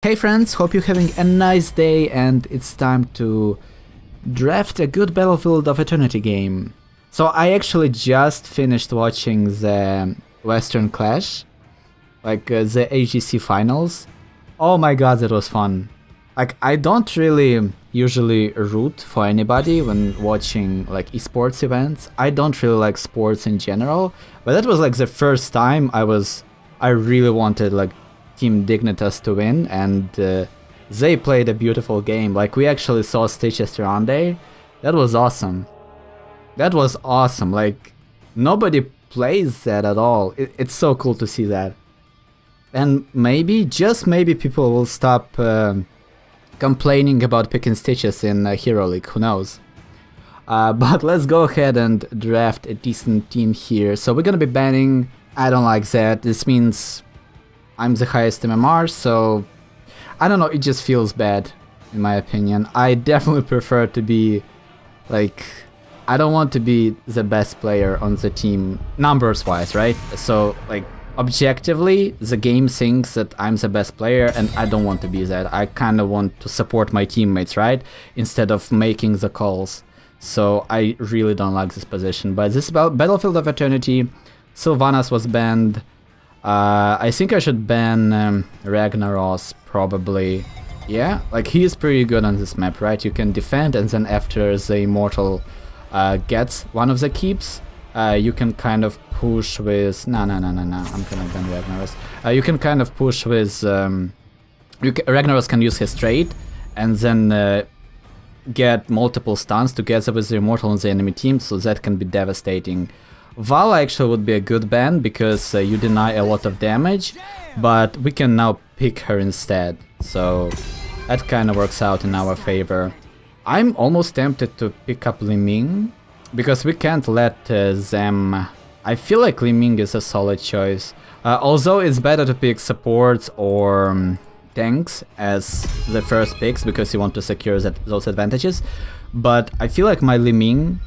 Hey friends, hope you're having a nice day and it's time to draft a good Battlefield of Eternity game. So I actually just finished watching the Western Clash, like the AGC finals. Oh my god, that was fun. Like, I don't really usually root for anybody when watching like esports events. I don't really like sports in general, but that was like the first time I really wanted like Team Dignitas to win, and they played a beautiful game. Like, we actually saw Stitches Tirande. That was awesome. That was awesome. Like, nobody plays that at all. It's so cool to see that. And maybe, just maybe, people will stop complaining about picking Stitches in Hero League, who knows. But let's go ahead and draft a decent team here. So we're gonna be banning, I don't like that. This means I'm the highest MMR, so I don't know, it just feels bad, in my opinion. I definitely prefer to be, like, I don't want to be the best player on the team, numbers-wise, right? So, like, objectively, the game thinks that I'm the best player, and I don't want to be that. I kind of want to support my teammates, right? Instead of making the calls. So I really don't like this position. But this is about Battlefield of Eternity. Sylvanas was banned. I think I should ban Ragnaros, probably. Yeah, like, he is pretty good on this map, right? You can defend, and then after the Immortal gets one of the keeps, you can kind of push with... No, I'm gonna ban Ragnaros. You can kind of push with... Ragnaros can use his trait, and then get multiple stuns together with the Immortal on the enemy team, so that can be devastating. Val actually would be a good ban, because you deny a lot of damage, but we can now pick her instead, so that kind of works out in our favor. I'm almost tempted to pick up Li-Ming, because we can't let them... I feel like Li-Ming is a solid choice, although it's better to pick supports or tanks as the first picks, because you want to secure those advantages, but I feel like my Li-Ming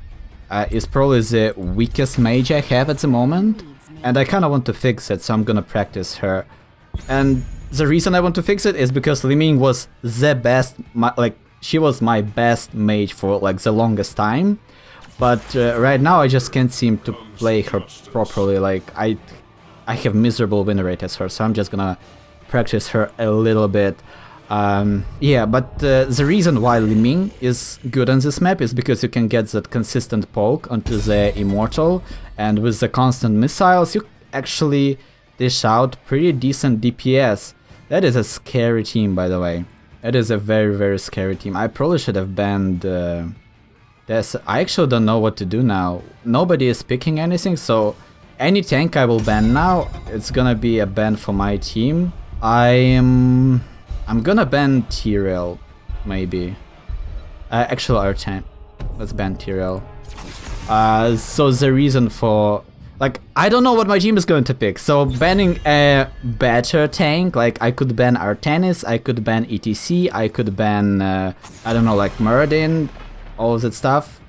is probably the weakest mage I have at the moment, and I kind of want to fix it, so I'm gonna practice her. And the reason I want to fix it is because Li-Ming was the best, she was my best mage for like the longest time, but right now I just can't seem to play her properly. Like, I have miserable win rate as her, so I'm just gonna practice her a little bit. Yeah, but the reason why Li-Ming is good on this map is because you can get that consistent poke onto the Immortal, and with the constant missiles you actually dish out pretty decent DPS. That is a scary team, by the way. That is a very, very scary team. I probably should have banned this. I actually don't know what to do now. Nobody is picking anything, so any tank I will ban now, it's gonna be a ban for my team. I'm gonna ban Tyrael, maybe. Actually, R10. Let's ban Tyrael. So the reason for... Like, I don't know what my team is going to pick, so banning a better tank, like, I could ban Artanis, I could ban ETC, I could ban, I don't know, like, Muradin, all of that stuff.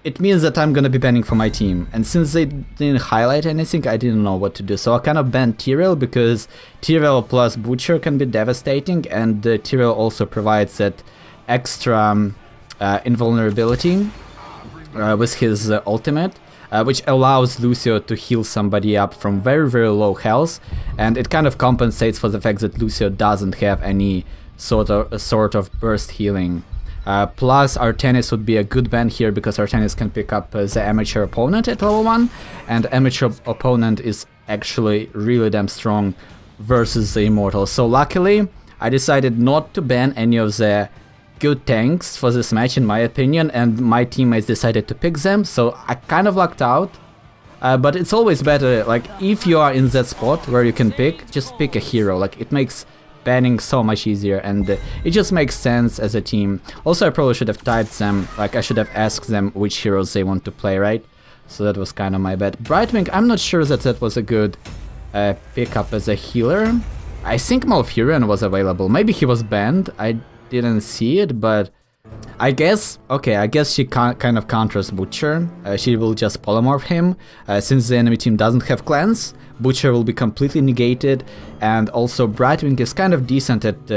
It means that I'm gonna be banning for my team, and since they didn't highlight anything, I didn't know what to do, so I kind of banned Tyrael, because Tyrael plus Butcher can be devastating, and Tyrael also provides that extra invulnerability with his ultimate, which allows Lucio to heal somebody up from very, very low health, and it kind of compensates for the fact that Lucio doesn't have any sort of burst healing. Plus, Artanis would be a good ban here, because Artanis can pick up the amateur opponent at level 1, and amateur opponent is actually really damn strong versus the Immortal. So luckily, I decided not to ban any of the good tanks for this match, in my opinion, and my teammates decided to pick them, so I kind of lucked out. But it's always better, like, if you are in that spot where you can pick, just pick a hero. Like, it makes banning so much easier, and it just makes sense as a team. Also, I probably should have typed them, like, I should have asked them which heroes they want to play, right? So that was kind of my bad. Brightwing, I'm not sure that that was a good pickup as a healer. I think Malfurion was available. Maybe he was banned, I didn't see it, but I guess, okay, I guess she kind of counters Butcher. She will just polymorph him. Since the enemy team doesn't have clans, Butcher will be completely negated, and also Brightwing is kind of decent at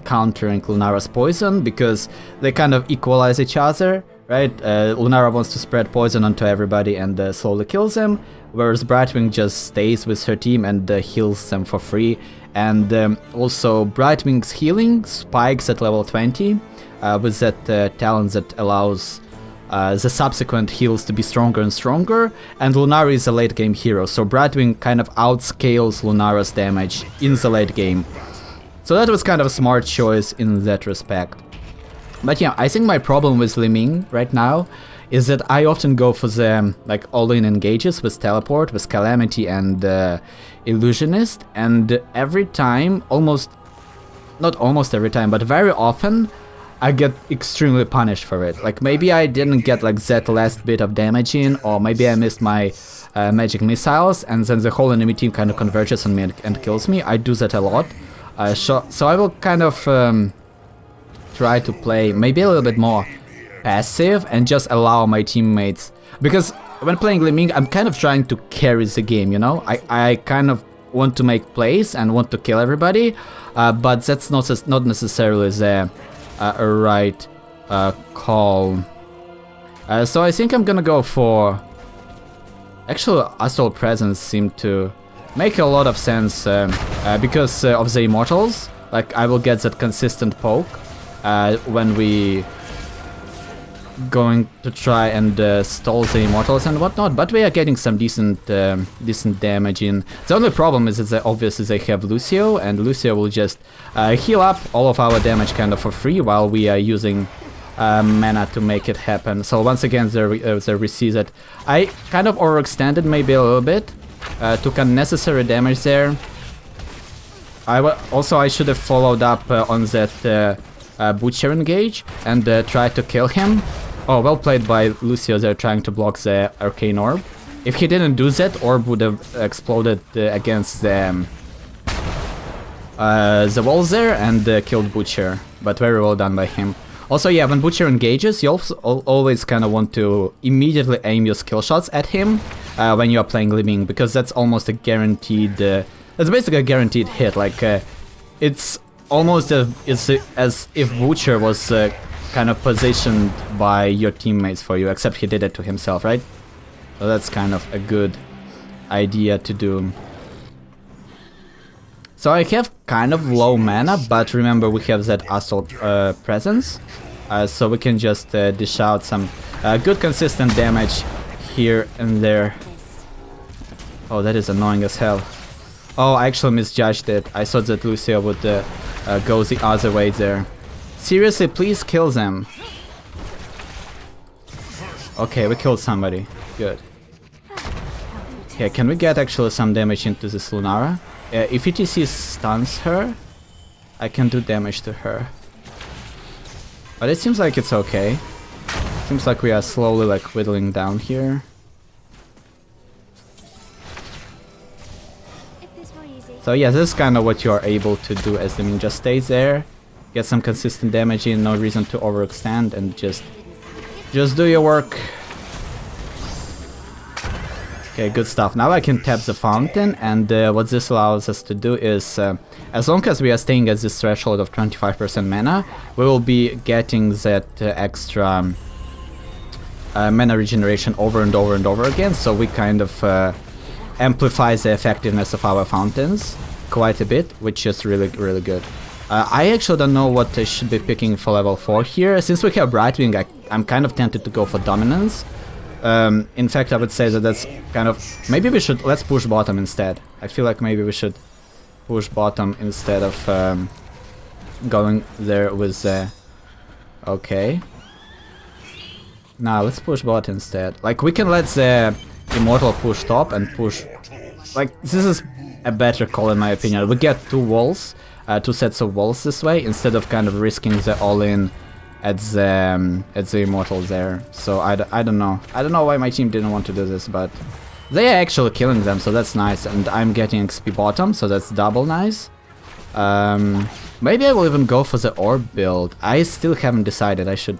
countering Lunara's poison, because they kind of equalize each other, right? Lunara wants to spread poison onto everybody and slowly kills them, whereas Brightwing just stays with her team and heals them for free. And also Brightwing's healing spikes at level 20, with that talent that allows the subsequent heals to be stronger and stronger, and Lunara is a late game hero, so Brightwing kind of outscales Lunara's damage in the late game. So that was kind of a smart choice in that respect. But yeah, I think my problem with Li-Ming right now is that I often go for the like all-in engages with Teleport, with Calamity and Illusionist, and every time, not almost every time, but very often, I get extremely punished for it. Like maybe I didn't get like that last bit of damage in, or maybe I missed my magic missiles, and then the whole enemy team kind of converges on me and kills me. I do that a lot. So I will kind of try to play maybe a little bit more passive and just allow my teammates, because when playing Li-Ming, I'm kind of trying to carry the game, you know? I kind of want to make plays and want to kill everybody, but that's not necessarily the right call. So I think I'm gonna go for... Actually, Astral Presence seemed to make a lot of sense because of the Immortals. Like, I will get that consistent poke when we going to try and stall the Immortals and whatnot, but we are getting some decent damage in. The only problem is that obviously they have Lucio, and Lucio will just heal up all of our damage kind of for free while we are using mana to make it happen. So once again they receive it. I kind of overextended maybe a little bit, took unnecessary damage there. I should have followed up on that Butcher engage and tried to kill him. Oh, well played by Lucio there, trying to block the Arcane Orb. If he didn't do that, Orb would have exploded against the walls there and killed Butcher, but very well done by him. Also, yeah, when Butcher engages, you also always kind of want to immediately aim your skill shots at him when you are playing Li-Ming, because that's almost a guaranteed... it's basically a guaranteed hit, like it's almost as if Butcher was kind of positioned by your teammates for you, except he did it to himself, right? So that's kind of a good idea to do. So I have kind of low mana, but remember we have that Astral Presence, so we can just dish out some good consistent damage here and there. Oh, that is annoying as hell. Oh, I actually misjudged it. I thought that Lucio would go the other way there. Seriously, please kill them. Okay, we killed somebody. Good. Okay, can we get actually some damage into this Lunara? If ETC stuns her, I can do damage to her. But it seems like it's okay. Seems like we are slowly like whittling down here. So yeah, this is kind of what you are able to do as Li-Ming. Just stay there, get some consistent damage in, no reason to overextend, and just do your work. Okay, good stuff. Now I can tap the fountain, and what this allows us to do is, as long as we are staying at this threshold of 25% mana, we will be getting that extra mana regeneration over and over and over again, so we kind of amplifies the effectiveness of our fountains quite a bit, which is really good. I actually don't know what I should be picking for level 4 here. Since we have Brightwing, I'm kind of tempted to go for Dominance. In fact, I would say that that's kind of... Maybe we should... Let's push bottom instead. I feel like maybe we should push bottom instead of going there with... Okay. Now let's push bot instead. Like, we can let the Immortal push top and push... Like, this is a better call in my opinion. We get two walls, two sets of walls this way, instead of kind of risking the all-in at the Immortal there. So I don't know. I don't know why my team didn't want to do this, but they are actually killing them, so that's nice. And I'm getting XP bottom, so that's double nice. Maybe I will even go for the orb build. I still haven't decided. I should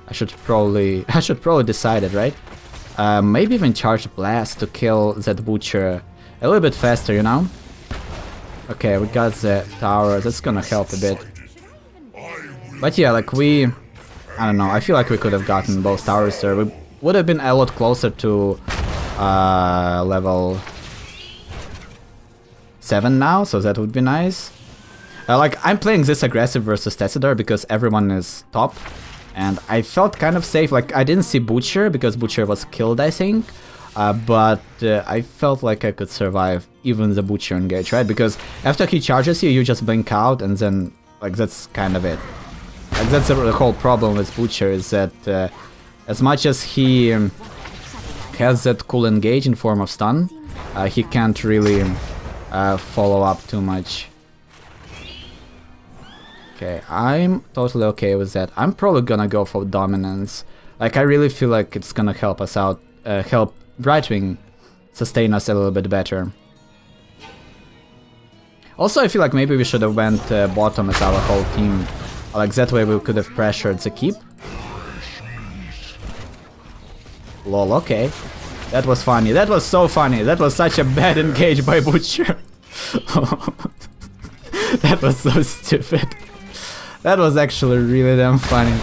I should probably decide it, right? Maybe even charge Blast to kill that Butcher a little bit faster, you know? Okay, we got the tower, that's gonna help a bit. But yeah, like I don't know, I feel like we could have gotten both towers there. We would have been a lot closer to level 7 now, so that would be nice. Like, I'm playing this aggressive versus Tessidor because everyone is top. And I felt kind of safe, like I didn't see Butcher because Butcher was killed, I think. But I felt like I could survive even the Butcher engage, right? Because after he charges you, you just blink out and then, like, that's kind of it. Like, that's the whole problem with Butcher, is that as much as he has that cool engage in form of stun, he can't really follow up too much. Okay, I'm totally okay with that. I'm probably gonna go for dominance. Like, I really feel like it's gonna help us out, help Brightwing sustain us a little bit better. Also, I feel like maybe we should have went bottom as our whole team. Like, that way we could have pressured the keep. Lol, okay. That was funny. That was so funny. That was such a bad engage by Butcher. That was so stupid. That was actually really damn funny.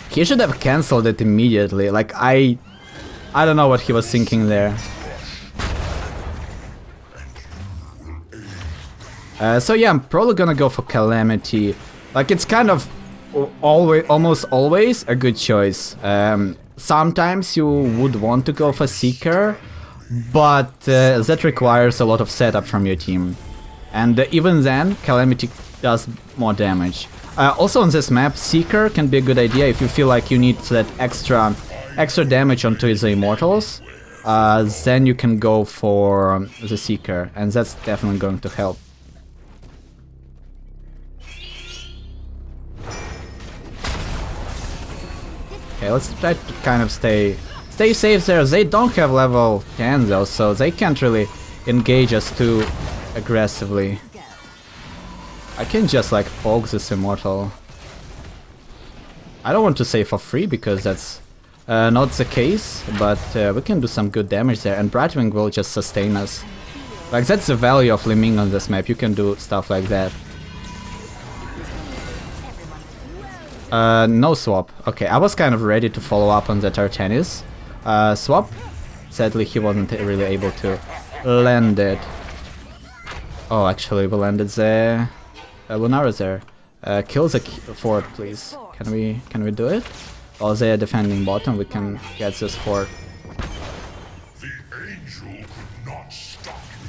He should have cancelled it immediately. Like, I don't know what he was thinking there. So yeah, I'm probably gonna go for Calamity. Like, it's kind of almost always a good choice. Sometimes you would want to go for Seeker, but that requires a lot of setup from your team. And even then, Calamity does more damage. Also on this map, Seeker can be a good idea if you feel like you need that extra damage onto the Immortals. Then you can go for the Seeker, and that's definitely going to help. Okay, let's try to kind of stay safe there. They don't have level 10 though, so they can't really engage us too aggressively. I can just like poke this Immortal. I don't want to say for free because that's not the case, but we can do some good damage there, and Brightwing will just sustain us. Like, that's the value of Li-Ming on this map, you can do stuff like that. No swap. Okay, I was kind of ready to follow up on the Tartanis. Swap. Sadly, he wasn't really able to land it. Oh, actually, we landed the Lunara there. Kill the fort, please. Can we do it? While they are defending bottom, we can get this fort.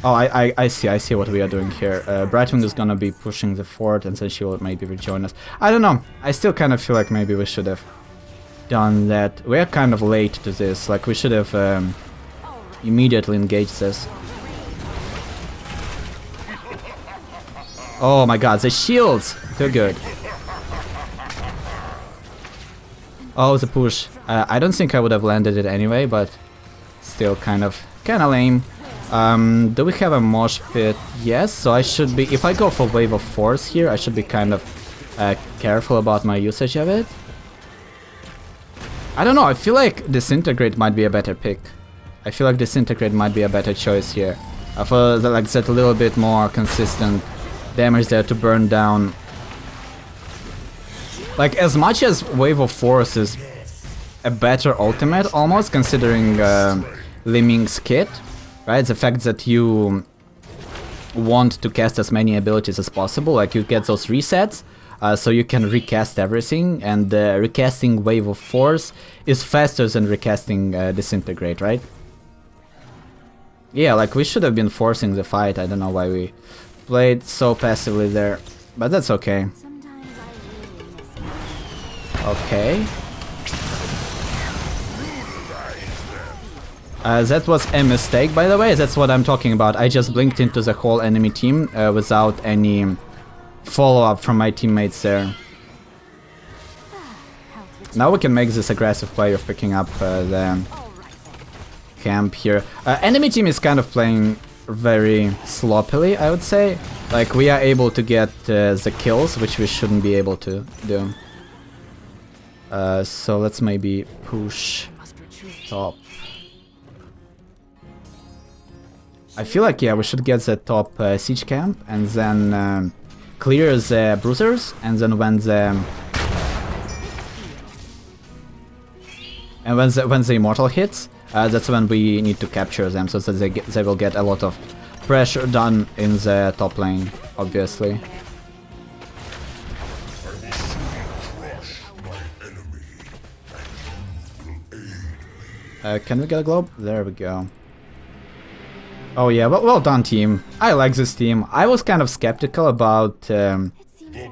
Oh, I see what we are doing here. Brightwing is gonna be pushing the fort, and then she will maybe rejoin us. I don't know. I still kind of feel like maybe we should have done that. We are kind of late to this. Like, we should have immediately engaged this. Oh my god, the shields! Too good. Oh, the push. I don't think I would have landed it anyway, but still kind of lame. Do we have a mosh pit? Yes, so I should be... If I go for Wave of Force here, I should be kind of careful about my usage of it. I don't know, I feel like Disintegrate might be a better pick. I feel like Disintegrate might be a better choice here. For like that little bit more consistent damage there to burn down. Like, as much as Wave of Force is a better ultimate almost, considering Li-Ming's kit, right? The fact that you want to cast as many abilities as possible, like you get those resets, so you can recast everything, and recasting Wave of Force is faster than recasting Disintegrate, right? Yeah, like, we should have been forcing the fight. I don't know why we played so passively there, but that's okay. Okay. That was a mistake, by the way. That's what I'm talking about. I just blinked into the whole enemy team without any follow-up from my teammates there. Now we can make this aggressive play of picking up the camp here. Enemy team is kind of playing very sloppily, I would say. Like, we are able to get the kills, which we shouldn't be able to do. So let's maybe push top. I feel like, yeah, we should get the top siege camp and then clear the bruisers, and then when the immortal hits, that's when we need to capture them, so that they will get a lot of pressure done in the top lane, obviously. Can we get a globe? There we go. Oh yeah, well done, team. I like this team. I was kind of skeptical about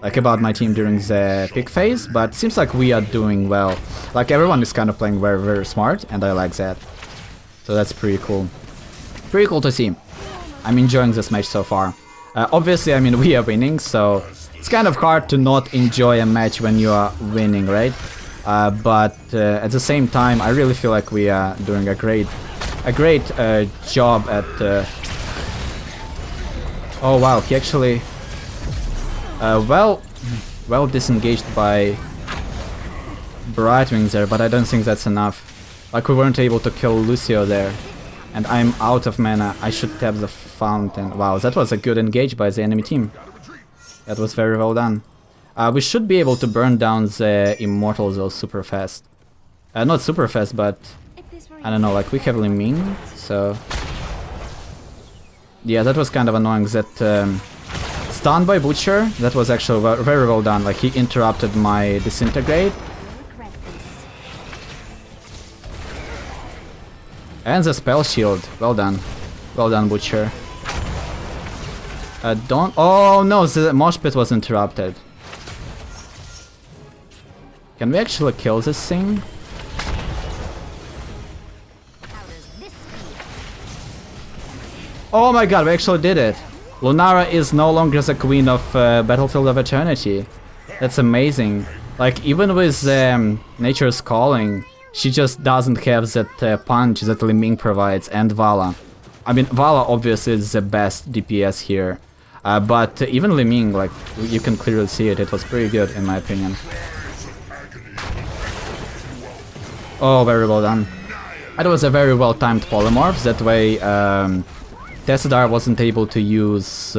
about my team during the pick phase, but seems like we are doing well. Like, everyone is kind of playing very, very smart, and I like that. So that's pretty cool. Pretty cool to see. I'm enjoying this match so far. Obviously, I mean, we are winning, so it's kind of hard to not enjoy a match when you are winning, right? But at the same time, I really feel like we are doing a great job at... Oh wow, he actually... well disengaged by Brightwing there, but I don't think that's enough. Like, we weren't able to kill Lucio there. And I'm out of mana. I should tap the fountain. Wow, that was a good engage by the enemy team. That was very well done. We should be able to burn down the immortals though super fast. Not super fast, but... I don't know, like, we have Li-Ming, so... Yeah, that was kind of annoying. That stun by Butcher, that was actually very well done. Like, he interrupted my Disintegrate. And the spell shield. Well done. Well done, Butcher. Don't... Oh no, the mosh pit was interrupted. Can we actually kill this thing? Oh my god, we actually did it! Lunara is no longer the queen of Battlefield of Eternity. That's amazing. Like, even with Nature's Calling, she just doesn't have that punch that Li-Ming provides, and Vala. I mean, Vala obviously is the best DPS here. But even Li-Ming, like, you can clearly see it, it was pretty good in my opinion. Oh, very well done. That was a very well timed polymorph, that way Tessadar wasn't able to use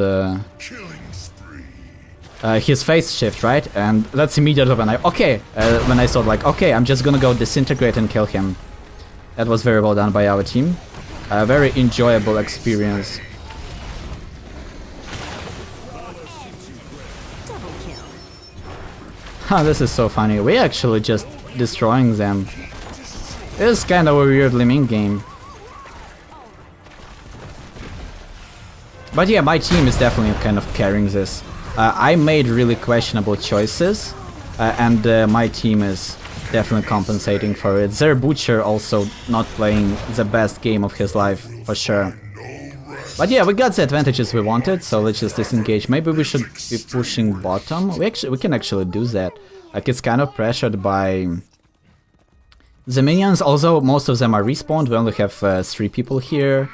his phase shift, right? And that's immediately when when I thought, like, okay, I'm just gonna go Disintegrate and kill him. That was very well done by our team. A very enjoyable experience. Huh, this is so funny. We're actually just destroying them. It's kind of a weird Li-Ming game. But yeah, my team is definitely kind of carrying this. I made really questionable choices, and my team is definitely compensating for it. Their Butcher also not playing the best game of his life, for sure. But yeah, we got the advantages we wanted, so let's just disengage. Maybe we should be pushing bottom. We can actually do that. Like, it's kind of pressured by the minions, although most of them are respawned. We only have 3 people here.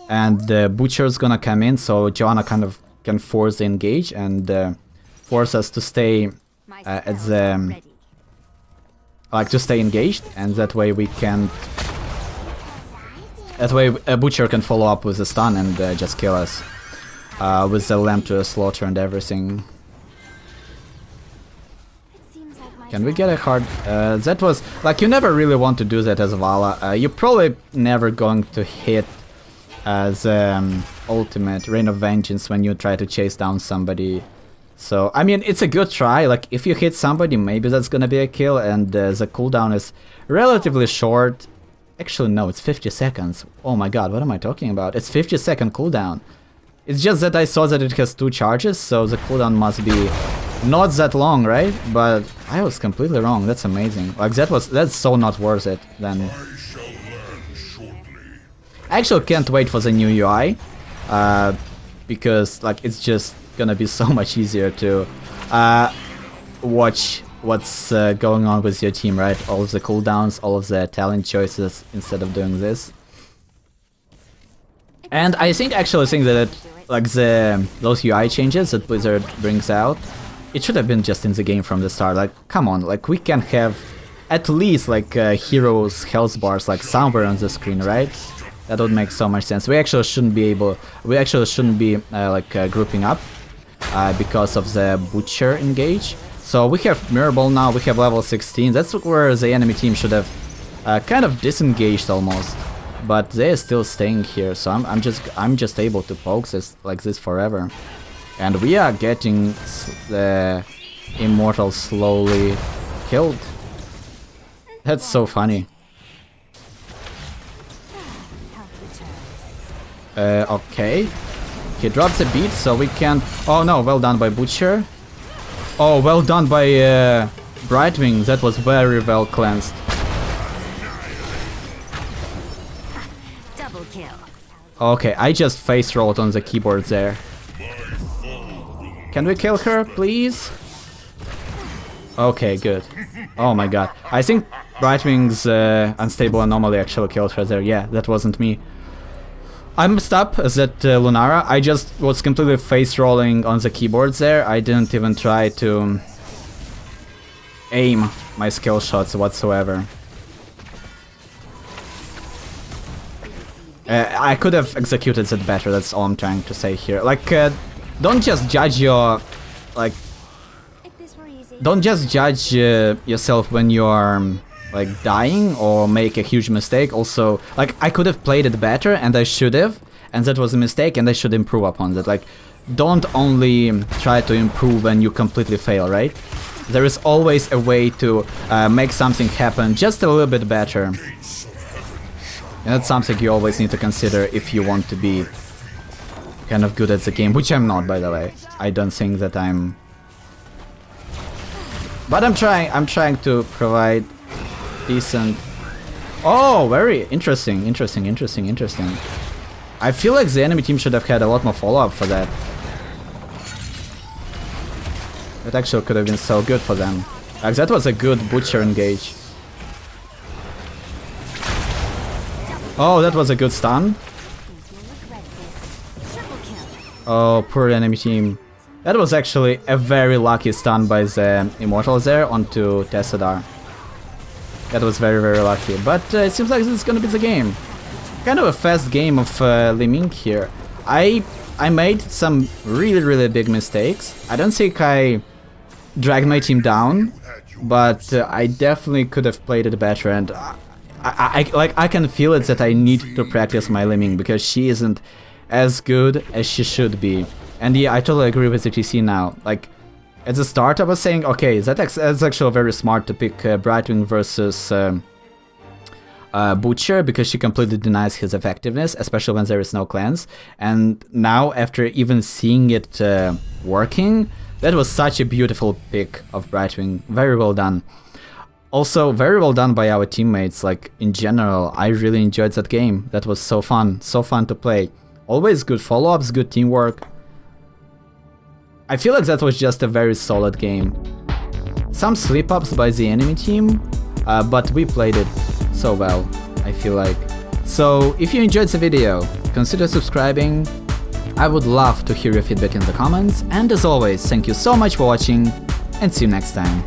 And the Butcher's gonna come in, so Joanna kind of can force the engage and force us to stay at the... like, to stay engaged, and that way we can... That way a Butcher can follow up with a stun and just kill us. With the lamp to a slaughter and everything. Can we get a hard... that was... Like, you never really want to do that as Vala. You're probably never going to hit the ultimate Reign of Vengeance when you try to chase down somebody. So, I mean, it's a good try. Like, if you hit somebody, maybe that's gonna be a kill, and the cooldown is relatively short. Actually, no, it's 50 seconds. Oh my god, what am I talking about? It's 50-second cooldown. It's just that I saw that it has 2 charges, so the cooldown must be not that long, right? But I was completely wrong. That's amazing. Like, that's so not worth it then. I actually can't wait for the new UI, because, like, it's just gonna be so much easier to watch what's going on with your team, right? All of the cooldowns, all of the talent choices, instead of doing this. And I actually think that like those UI changes that Blizzard brings out, it should have been just in the game from the start. Like, come on, like we can have at least like heroes' health bars like somewhere on the screen, right? That would make so much sense. We actually shouldn't be grouping up because of the Butcher engage. So we have Mirrorball now, we have level 16. That's where the enemy team should have kind of disengaged almost. But they're still staying here, so I'm just able to poke this like this forever. And we are getting the Immortal slowly killed. That's so funny. Okay. He drops a beat, so we can... Oh no, well done by Butcher. Oh, well done by Brightwing. That was very well cleansed. Double kill. Okay, I just face rolled on the keyboard there. Can we kill her, please? Okay, good. Oh my god. I think Brightwing's unstable anomaly actually killed her there. Yeah, that wasn't me. I messed up as that Lunara. I just was completely face rolling on the keyboards there. I didn't even try to aim my skill shots whatsoever. I could have executed that better, that's all I'm trying to say here. Like, don't just judge your... like... Don't just judge yourself when you're like dying or make a huge mistake. Also, like, I could have played it better and I should have, and that was a mistake and I should improve upon that. Like, don't only try to improve when you completely fail, right? There is always a way to make something happen just a little bit better. And that's something you always need to consider if you want to be kind of good at the game, which I'm not, by the way. I don't think that I'm... But I'm trying to provide decent... Oh, very interesting. I feel like the enemy team should have had a lot more follow-up for that. That actually could have been so good for them. Like, that was a good Butcher engage. Oh, that was a good stun. Oh, poor enemy team. That was actually a very lucky stun by the Immortals there onto Tessadar. That was very, very lucky. But it seems like this is gonna be the game. Kind of a fast game of Li-Ming here. I made some really, really big mistakes. I don't think I dragged my team down, but I definitely could have played it better. And I can feel it that I need to practice my Li-Ming because she isn't as good as she should be. And yeah, I totally agree with the TC now. Like, at the start I was saying, okay, that's actually very smart to pick Brightwing versus Butcher because she completely denies his effectiveness, especially when there is no cleanse. And now, after even seeing it working, that was such a beautiful pick of Brightwing. Very well done. Also, very well done by our teammates. Like, in general, I really enjoyed that game. That was so fun to play. Always good follow-ups, good teamwork. I feel like that was just a very solid game. Some slip-ups by the enemy team, but we played it so well, I feel like. So, if you enjoyed the video, consider subscribing. I would love to hear your feedback in the comments, and as always, thank you so much for watching, and see you next time.